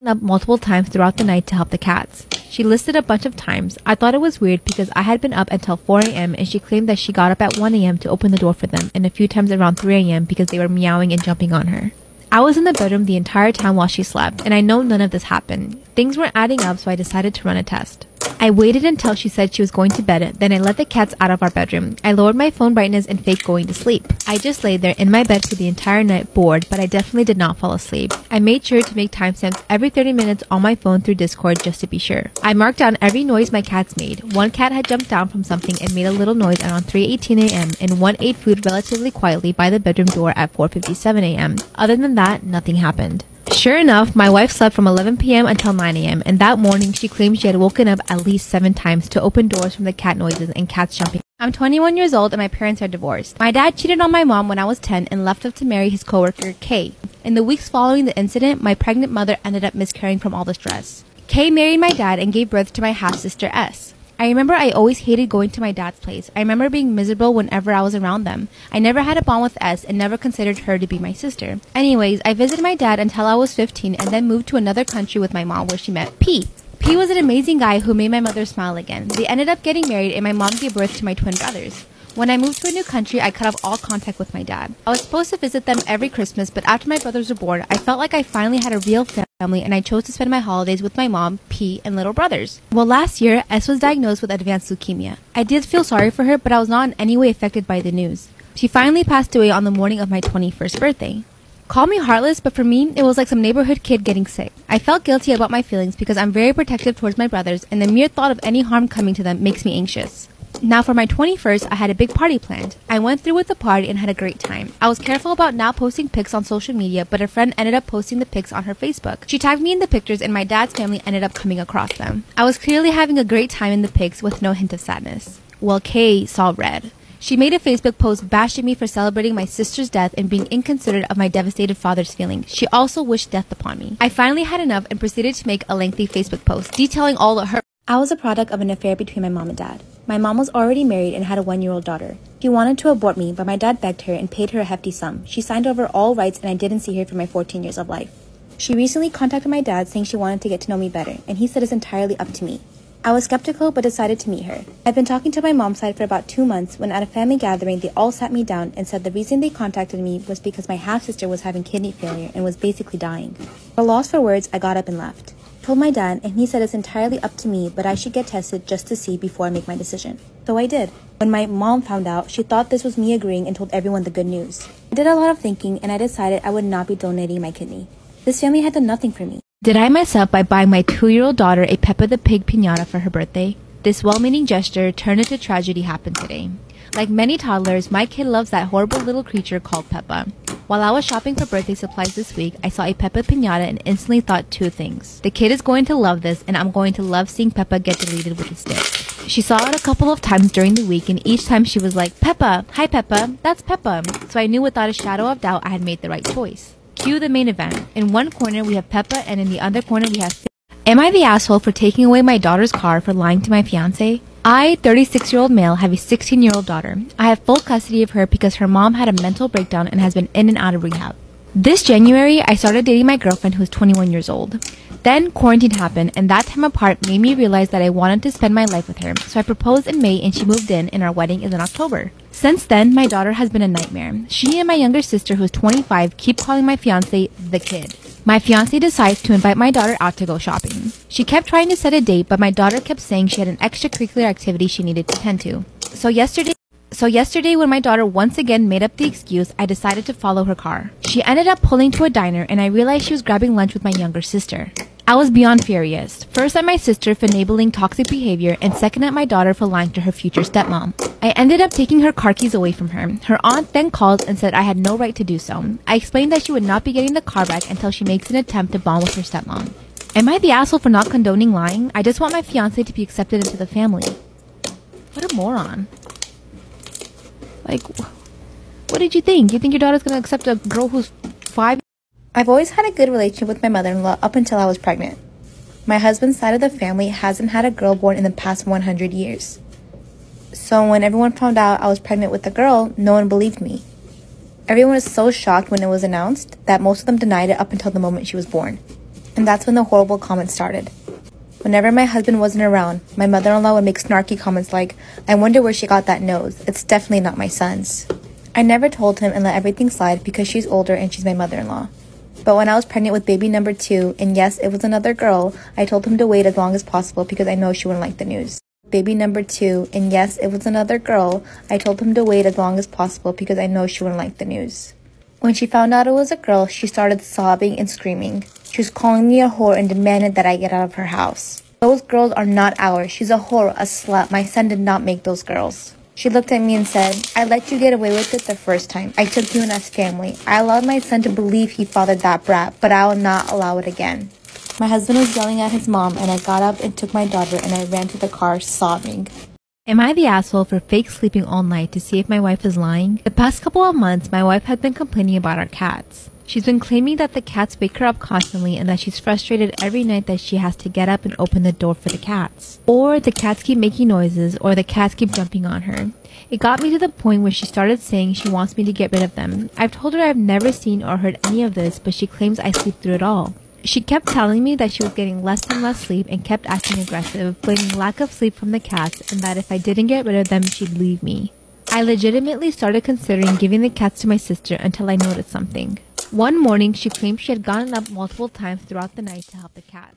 up multiple times throughout the night to help the cats. She listed a bunch of times. I thought it was weird because I had been up until 4 a.m. and she claimed that she got up at 1 a.m. to open the door for them and a few times around 3 a.m. because they were meowing and jumping on her. I was in the bedroom the entire time while she slept, and I know none of this happened. Things weren't adding up, so I decided to run a test. I waited until she said she was going to bed, then I let the cats out of our bedroom. I lowered my phone brightness and faked going to sleep. I just laid there in my bed for the entire night bored, but I definitely did not fall asleep. I made sure to make timestamps every 30 minutes on my phone through Discord just to be sure. I marked down every noise my cats made. One cat had jumped down from something and made a little noise around 3:18 a.m. and one ate food relatively quietly by the bedroom door at 4:57 a.m. Other than that, nothing happened. Sure enough, my wife slept from 11 p.m. until 9 a.m. and that morning she claimed she had woken up at least 7 times to open doors from the cat noises and cats jumping. I'm 21 years old and my parents are divorced. My dad cheated on my mom when I was 10 and left us to marry his coworker, Kay. In the weeks following the incident, my pregnant mother ended up miscarrying from all the stress. Kay married my dad and gave birth to my half-sister S. I remember I always hated going to my dad's place. I remember being miserable whenever I was around them. I never had a bond with S and never considered her to be my sister. Anyways, I visited my dad until I was 15 and then moved to another country with my mom where she met P. P was an amazing guy who made my mother smile again. They ended up getting married and my mom gave birth to my twin brothers. When I moved to a new country, I cut off all contact with my dad. I was supposed to visit them every Christmas, but after my brothers were born, I felt like I finally had a real family and I chose to spend my holidays with my mom, P, and little brothers. Well, last year, S was diagnosed with advanced leukemia. I did feel sorry for her, but I was not in any way affected by the news. She finally passed away on the morning of my 21st birthday. Call me heartless, but for me, it was like some neighborhood kid getting sick. I felt guilty about my feelings because I'm very protective towards my brothers, and the mere thought of any harm coming to them makes me anxious. Now for my 21st, I had a big party planned. I went through with the party and had a great time. I was careful about not posting pics on social media, but a friend ended up posting the pics on her Facebook. She tagged me in the pictures and my dad's family ended up coming across them. I was clearly having a great time in the pics with no hint of sadness. Well, Kay saw red. She made a Facebook post bashing me for celebrating my sister's death and being inconsiderate of my devastated father's feelings. She also wished death upon me. I finally had enough and proceeded to make a lengthy Facebook post detailing all of her. I was a product of an affair between my mom and dad. My mom was already married and had a 1-year-old daughter. She wanted to abort me, but my dad begged her and paid her a hefty sum. She signed over all rights and I didn't see her for my 14 years of life. She recently contacted my dad saying she wanted to get to know me better, and he said it's entirely up to me. I was skeptical but decided to meet her. I've been talking to my mom's side for about 2 months when at a family gathering they all sat me down and said the reason they contacted me was because my half-sister was having kidney failure and was basically dying. At a loss for words, I got up and left. Told my dad and he said it's entirely up to me, but I should get tested just to see before I make my decision. So I did. When my mom found out, she thought this was me agreeing and told everyone the good news. I did a lot of thinking and I decided I would not be donating my kidney. This family had done nothing for me. Did I mess up by buying my 2-year-old daughter a Peppa the Pig piñata for her birthday? This well-meaning gesture turned into tragedy happened today. Like many toddlers, my kid loves that horrible little creature called Peppa. While I was shopping for birthday supplies this week, I saw a Peppa piñata and instantly thought 2 things. The kid is going to love this and I'm going to love seeing Peppa get deleted with a stick. She saw it a couple of times during the week and each time she was like, Peppa, hi Peppa, that's Peppa. So I knew without a shadow of doubt I had made the right choice. Cue the main event. In one corner we have Peppa and in the other corner we have... Am I the asshole for taking away my daughter's car for lying to my fiancé? I, 36-year-old male, have a 16-year-old daughter. I have full custody of her because her mom had a mental breakdown and has been in and out of rehab. This January, I started dating my girlfriend who is 21 years old. Then quarantine happened and that time apart made me realize that I wanted to spend my life with her. So I proposed in May and she moved in and our wedding is in October. Since then, my daughter has been a nightmare. She and my younger sister who is 25 keep calling my fiancé the kid. My fiancé decides to invite my daughter out to go shopping. She kept trying to set a date, but my daughter kept saying she had an extracurricular activity she needed to tend to. So yesterday when my daughter once again made up the excuse, I decided to follow her car. She ended up pulling to a diner and I realized she was grabbing lunch with my younger sister. I was beyond furious. First at my sister for enabling toxic behavior and second at my daughter for lying to her future stepmom. I ended up taking her car keys away from her. Her aunt then called and said I had no right to do so. I explained that she would not be getting the car back until she makes an attempt to bond with her stepmom. Am I the asshole for not condoning lying? I just want my fiancé to be accepted into the family. What a moron. Like, what did you think? You think your daughter's gonna accept a girl who's 5? I've always had a good relationship with my mother-in-law up until I was pregnant. My husband's side of the family hasn't had a girl born in the past 100 years. So when everyone found out I was pregnant with a girl, no one believed me. Everyone was so shocked when it was announced that most of them denied it up until the moment she was born. And And that's when the horrible comments started. Whenever my husband wasn't around, my mother-in-law would make snarky comments like, "I wonder where she got that nose. It's definitely not my son's." I never told him and let everything slide because she's older and she's my mother-in-law. But when I was pregnant with baby number 2, and yes, it was another girl, I told him to wait as long as possible because I know she wouldn't like the news. Baby number 2, and yes, it was another girl, I told him to wait as long as possible because I know she wouldn't like the news. When she found out it was a girl, she started sobbing and screaming. She was calling me a whore and demanded that I get out of her house. "Those girls are not ours. She's a whore, a slut. My son did not make those girls." She looked at me and said, "I let you get away with it the first time. I took you in as family. I allowed my son to believe he fathered that brat, but I will not allow it again." My husband was yelling at his mom, and I got up and took my daughter and I ran to the car sobbing. Am I the asshole for fake sleeping all night to see if my wife is lying? The past couple of months, my wife had been complaining about our cats. She's been claiming that the cats wake her up constantly and that she's frustrated every night that she has to get up and open the door for the cats. Or the cats keep making noises, or the cats keep jumping on her. It got me to the point where she started saying she wants me to get rid of them. I've told her I've never seen or heard any of this, but she claims I sleep through it all. She kept telling me that she was getting less and less sleep and kept acting aggressive, blaming lack of sleep from the cats and that if I didn't get rid of them, she'd leave me. I legitimately started considering giving the cats to my sister until I noticed something. One morning, she claimed she had gotten up multiple times throughout the night to help the cats.